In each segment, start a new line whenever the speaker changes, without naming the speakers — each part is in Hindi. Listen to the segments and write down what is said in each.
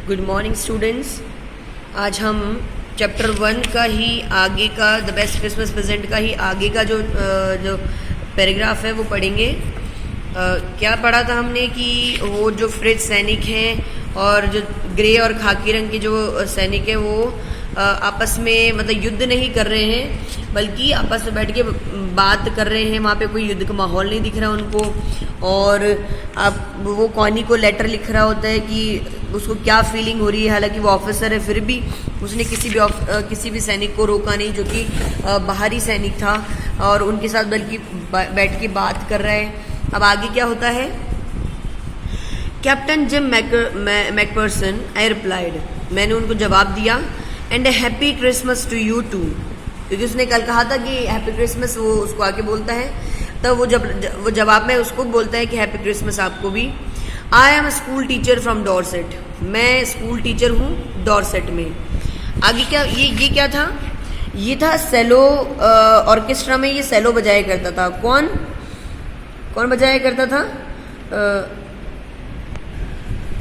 Good morning students. आज हम चैप्टर 1 का ही आगे का द बेस्ट क्रिसमस प्रेजेंट का ही आगे का जो पैराग्राफ है वो पढ़ेंगे। क्या पढ़ा था हमने कि वो जो फ्रिज सैनिक हैं और जो ग्रे और खाकी रंग के जो सैनिक हैं वो आपस में मतलब युद्ध नहीं कर रहे हैं बल्कि आपस में बैठ के बात कर रहे हैं। वहाँ पे कोई युद्ध का माहौल नहीं दिख रहा उनको। और अब वो कॉनी को लेटर लिख रहा होता है कि उसको क्या फीलिंग हो रही है। हालांकि वो ऑफिसर है फिर भी उसने किसी भी सैनिक को रोका नहीं जो कि बाहरी सैनिक था और उनके साथ बल्कि बैठ के बात कर रहा है। अब आगे क्या होता है। Captain Jim McPherson, I replied, मैंने उनको जवाब दिया, and happy Christmas to you too, क्योंकि उसने कल कहा था कि हैप्पी क्रिसमस वो उसको आके बोलता है, तब वो जवाब में उसको बोलता है कि हैप्पी क्रिसमस आपको भी। I am school teacher from Dorset, मैं स्कूल टीचर हूँ डॉर्सेट में। आगे क्या ये क्या था। ये था सेलो ऑर्केस्ट्रा में ये सेलो बजाया करता था। कौन बजाया करता था।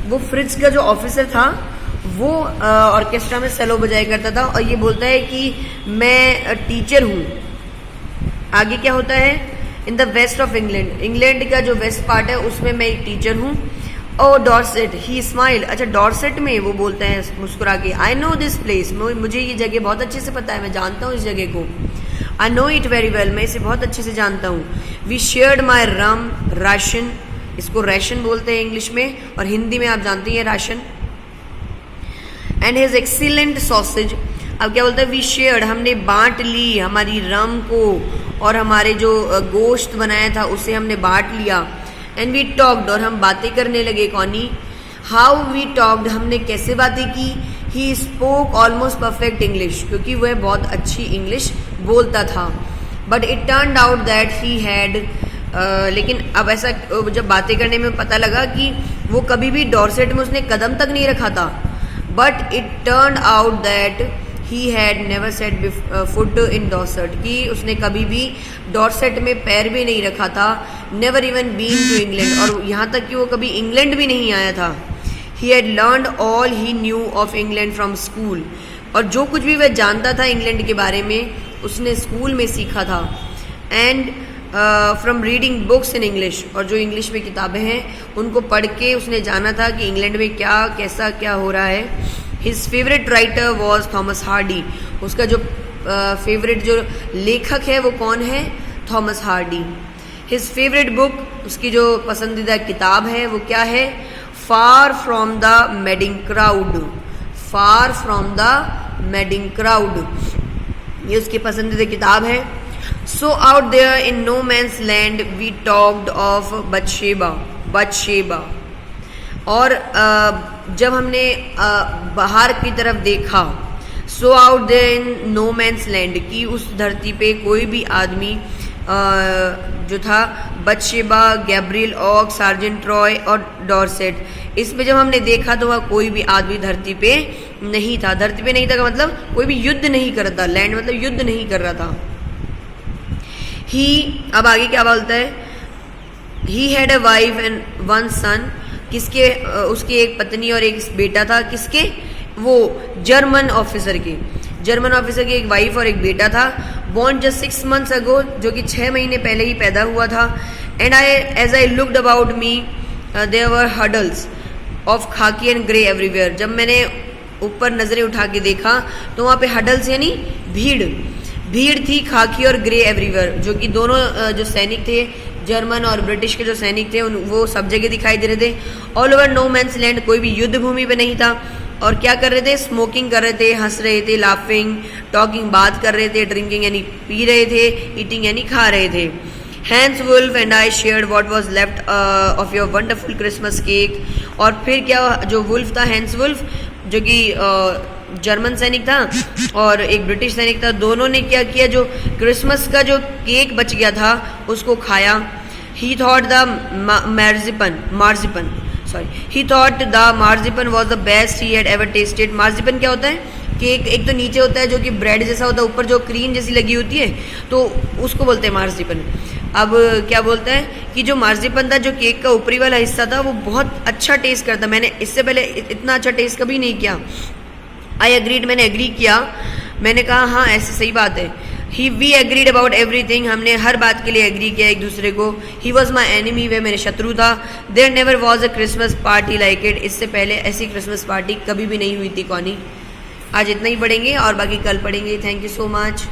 वो फ्रिज का जो ऑफिसर था वो ऑर्केस्ट्रा में सेलो बजाया करता था और ये बोलता है कि मैं टीचर हूँ। आगे क्या होता है। In the west of England, England का जो वेस्ट पार्ट है उसमें मैं एक टीचर हूँ। ओ डॉर्सेट, ही स्माइल, अच्छा डॉर्सेट में वो बोलते हैं मुस्कुरा के, आई नो दिस प्लेस, मुझे ये जगह बहुत अच्छे से पता है, मैं जानता हूँ इस जगह को। I know it very well, मैं इसे बहुत अच्छे से जानता हूँ। We shared my rum ration, इसको राशन बोलते हैं इंग्लिश में और हिंदी में आप जानते हैं ration. And his excellent sausage, अब क्या बोलते हैं। वी शेयर्ड, हमने बांट ली हमारी रम को और हमारे जो गोश्त बनाया था उसे हमने बांट लिया। एंड वी टॉक्ड, और हम बातें करने लगे। कौनी, हाउ वी टॉक्ड, हमने कैसे बातें की। He spoke almost perfect English, क्योंकि वह बहुत अच्छी इंग्लिश बोलता था। But it turned out that he had, लेकिन अब ऐसा जब बातें करने में पता लगा कि वो कभी भी डॉर्सेट में उसने कदम तक नहीं रखा था। But it turned out that he had never set foot in Dorset, कि उसने कभी भी डॉर्सेट में पैर भी नहीं रखा था। Never even been to England, और यहाँ तक कि वो कभी इंग्लैंड भी नहीं आया था। He had learned all he new of England from school, और जो कुछ भी वह जानता था इंग्लैंड के बारे में उसने स्कूल में सीखा था। And from reading books in English, और जो इंग्लिश में किताबें हैं उनको पढ़ के उसने जाना था कि इंग्लैंड में कैसा क्या हो रहा है। His favourite writer was Thomas Hardy, उसका जो फेवरेट जो लेखक है वो कौन है, Thomas Hardy. His favourite book, उसकी जो पसंदीदा किताब है वो क्या है, far from the madding crowd, far from the madding crowd, ये उसकी पसंदीदा किताब है। So out there in no man's land we talked of Bathsheba, और जब हमने बाहर की तरफ देखा, so out there in no man's land, की उस धरती पे कोई भी आदमी जो था बथशेबा, गैब्रियल ऑक, सार्जेंट रॉय और डॉर्सेट, इसमें जब हमने देखा तो वह कोई भी आदमी धरती पे नहीं था। धरती पे नहीं था का मतलब कोई भी युद्ध नहीं कर रहा था। लैंड मतलब युद्ध नहीं कर रहा था। ही, अब आगे क्या बोलता है। He had a wife and one son, किसके, उसकी एक पत्नी और एक बेटा था। किसके, वो जर्मन ऑफिसर के, जर्मन ऑफिसर की एक वाइफ और एक बेटा था। बॉर्न जस्ट 6 months ago, जो कि 6 महीने पहले ही पैदा हुआ था। And as I looked about me there were huddles of khaki and grey everywhere, जब मैंने ऊपर नजरें उठा के देखा तो वहाँ पे हडल्स यानी भीड़ थी, खाकी और ग्रे एवरीवेयर, जो कि दोनों जो सैनिक थे जर्मन और ब्रिटिश के जो सैनिक थे वो सब जगह दिखाई दे रहे थे। All over no man's land, कोई भी युद्ध भूमि पे नहीं था। और क्या कर रहे थे, स्मोकिंग कर रहे थे, हंस रहे थे, लाफिंग, टॉकिंग, बात कर रहे थे, ड्रिंकिंग यानी पी रहे थे, ईटिंग यानी खा रहे थे। Hans Wolf and I shared what was left of your wonderful Christmas cake, और फिर क्या, जो वुल्फ था, हैंस वुल्फ जो कि जर्मन सैनिक था और एक ब्रिटिश सैनिक था, दोनों ने क्या किया, जो क्रिसमस का जो केक बच गया था उसको खाया। He thought the marzipan was the best he had ever tasted. Marzipan क्या होता है, केक एक तो नीचे होता है जो कि ब्रेड जैसा होता है, ऊपर जो क्रीम जैसी लगी होती है, तो उसको बोलते हैं मार्जिपन। अब क्या बोलता है कि जो मार्जिपन था, जो केक का ऊपरी वाला हिस्सा था, वो बहुत अच्छा टेस्ट करता, मैंने इससे पहले इतना अच्छा टेस्ट कभी नहीं किया। आई एग्रीड, मैंने एग्री किया, मैंने कहा हाँ ऐसे सही बात है। वी एग्रीड अबाउट एवरीथिंग, हमने हर बात के लिए एग्री किया एक दूसरे को। ही वॉज माई एनिमी, वे मेरे शत्रु था। There never was a Christmas party like it, इससे पहले ऐसी क्रिसमस पार्टी कभी भी नहीं हुई थी कौनी। आज इतना ही पढ़ेंगे और बाकी कल पढ़ेंगे। Thank you so much.